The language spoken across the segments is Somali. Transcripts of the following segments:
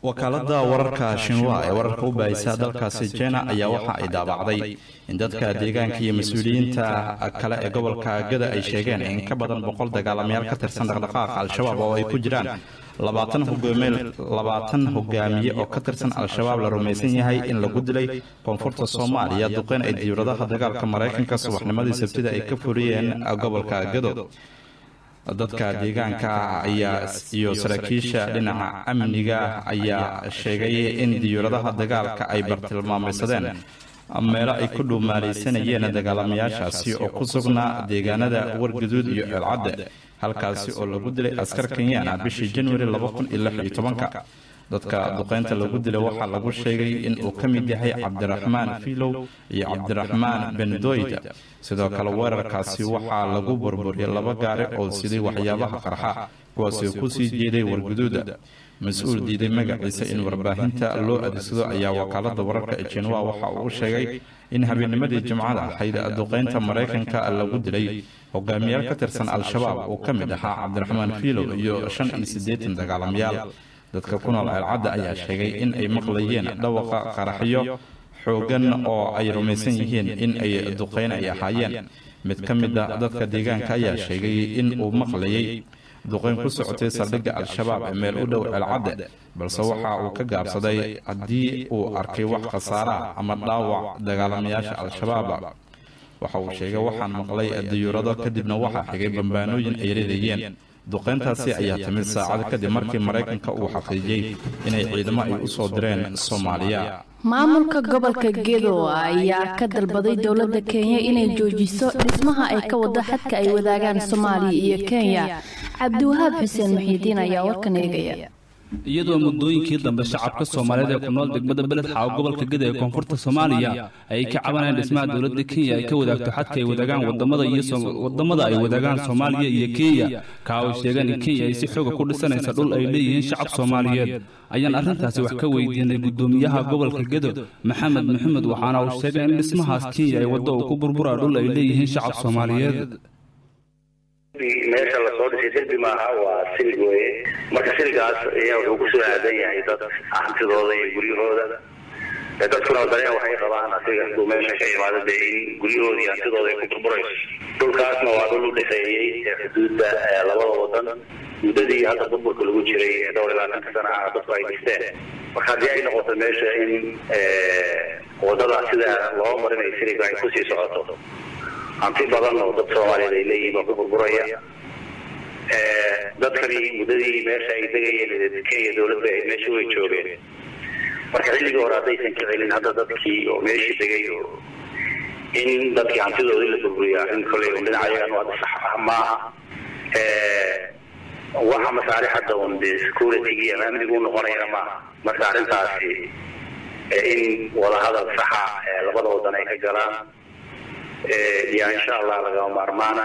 wakaalada wararka Shinwa ee wararka u baahisa dalkaasi China ayaa waxa ay daabacday in dadka deegaanka iyo mas'uuliyiinta kale ee gobolka Gada ay sheegeen in ka badan 100 dagaalamayaal ka tirsan dhaqdhaqaaqa Al-Shabaab oo ay ku jiraan 20 hogaamiye oo ka tirsan Al-Shabaab la rumaysan yahay in lagu dilay koonfurta Soomaaliya duqeyn ay diyaaradaha dagaalka Mareykanka subaxnimadii Sabtida ay ka furiyeen gobolka Gado. dadka deegaanka ayaa iyo saraakiisha dhinaca amniga ayaa sheegay in diyaaradaha dagaalka ay bartilmaameedsadeen meelo ay ku dhuumaaleysanayeen dagaalamayaashaasi oo ku sugnaa deegaanada Wargaduud iyo Elcadde halkaasi oo lagu dilay askar Kenyan bishii January 2016 dadka duqeynta lagu dilay waxa lagu sheegay in uu ka mid yahay Cabdiraxmaan Filow iyo Cabdiraxmaan Bendoyd sidoo kale weerarkaasi waxa lagu burburiyay laba gaari oo sidii waxyaabaha qarxa kuwaas oo ku sii jeeday Wargaduud mas'uul diiday magaciisa in warbaahinta loo adeegsado ayaa wakaalada wararka ee Shinwa waxa uu sheegay in habeennimadii Jimcada ahayd duqeynta Mareykanka lagu dilay hogaamiyaal ka tirsan Al-Shabaab oo ka mid ahaa Cabdiraxmaan Filow iyo 85 dagaalamayaal dadka ku nool Elcadde ayaa sheegay in ay maqlayeen dhawaqa qaraxyo xoogan oo ay rumaysan yihiin in ay duqeyn ay ahaayeen mid ka mid ah dadka deegaanka ayaa sheegay in uu maqlayay duqeyn ku socotay saldhigga Al-Shabaab ee meel u dhow Elcadde balse waxa uu ka gaabsaday haddii uu arkay wax khasaara ama dhaawac dagaalamayaasha Al-Shabaab waxa uu sheegay waxaan maqlay diyaarado kadibna waxa xigay bambaanooyin ay leedayeen duqeyntaasi ayaa timid saacad kadib markii Mareykanka uu xaqiijiyay inay ciidamo ay u soo direen Soomaaliya. maamulka gobolka Gedo ayaa ka dalbaday dawladda Kenya inay joojiso dhismaha ay ka wada xadka ay wadaagaan Soomaaliya iyo Kenya. Cabdiwahaab Xuseen Muxiidiin ayaa warkan eegaya. iyadoo muddooyinkii dambe shacabka Soomaaliyeed ee ku nool degmada Beled Xaawo gobolka Gada ee koonfurta Soomaaliya ay ka cabanayaan dhismaha dawladda Kenya ay ka wadaagto xadka ay wadaagaan wadamada ay wadaagaan Soomaaliya iyo Kenya ka oo sheegan in Kenya ay si xoog ku dhisanayso dhul ay leeyihiin shacab Soomaaliyeed ayaan arrintaasi wax ka weydiinay gudoomiyaha gobolka Gado Maxamed waxaana uu sheegay in dhismahaas Kenya ay wado ku burburaa dhul ay leeyihiin shacab Soomaaliyeed meesha la soo dhisay darbi maaha waa silig weeye marka siligaas ayaa wuxuu ku soo aadan yahay dad hantidooda iyo guryahooda dadkuna dareen waxay qabaan asiga inuu meesha ka yimaado in guryahooda iyo hantidooda ay ku burburayso dhulkaasna waa dhul u dhexeeyey xuduudda labada wadan muddadii hadda burburka lagu jiray dhowr ilaa 20 sano ah dadku ay dhisteen marka haddii ay noqoto meesha in wadada sida loo marinayo siliga ay ku sii socoto hanti badan oo dad Soomaaliyeed ay leeyihiin oo burburaya dadkani muddadii meesha ay degayeen Kenya dawladda ay meesha way joogeen marka xilligii hore haddaysan ka celin hadda dadkii oo meeshii degay in dadkii hantidooda la burburiyaa in kale dhinacayagan waa sax maaha waxa masaari hadda on security iyo amnigu noqonaya maaha marka arrintaasi in wada hadal saxa labada wadan ay ka galaan إن شاء الله لقوا مرمانا.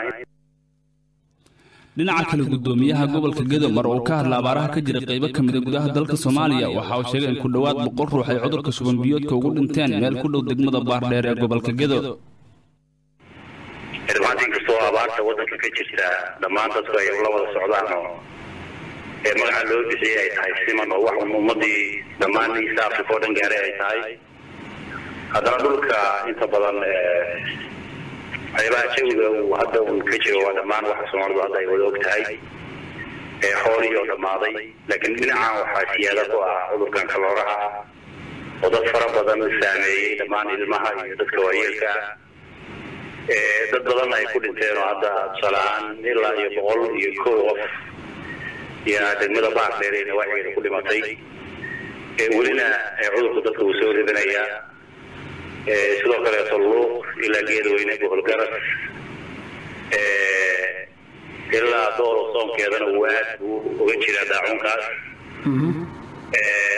dhinaca kale gudoomiyaha gobolka Gado mar uu ka hadla abaaraha ka jira qaybo kamid ah gudaha dalka Soomaaliya waxa uu sheegay in ku dhawaad 100 ruux ay cudurka shuban biyoodka ugu dhinteen meel ku dhow degmada Baardheer ee gobolka Gado. Irmaantiin kastoo abaarta wadanka ka jirta dhammaan dadku ay la wada socdaan ee magaca loo bixiyay ay tahay siman oo wax ummadii dhammaan East Africa oo dhan gaaray ay tahay haddana dhulka inta badan ayba jawiga uu hadda uu ka jiro waa dhammaan waxa Soomaalidu hadda ay wada ogtahay xooliyo dhamaaday laakiin dhinaca waxa siyaada ku ah cudurkan kalooraha oo dad fara badan saameeyay dhammaan ilmaha iyo dadka waayeelka dad badan ay ku dhinteen oo hadda salaan ilaa iyo 100 iyo 1 qof iyo degmada Baardheer ee waxay ku dhimatay welina cudurku dadka uu soo ridanaya sidoo kale Luuq ilaa Geedweyne gobolgaras ilaa dooro soonkeedana waad uga jira daacunkaas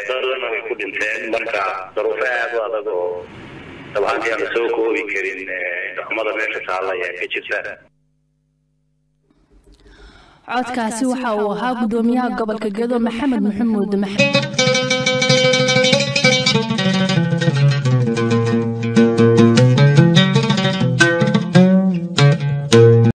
dadana way ku dhinteen marka daruufaad waa adag oo tabaantii aan soo koobi karin dhaqamada meesha taala ayaa ka jirta codkaasi waxa uu ahaa gudoomiyaha gobolka Gado Maxamed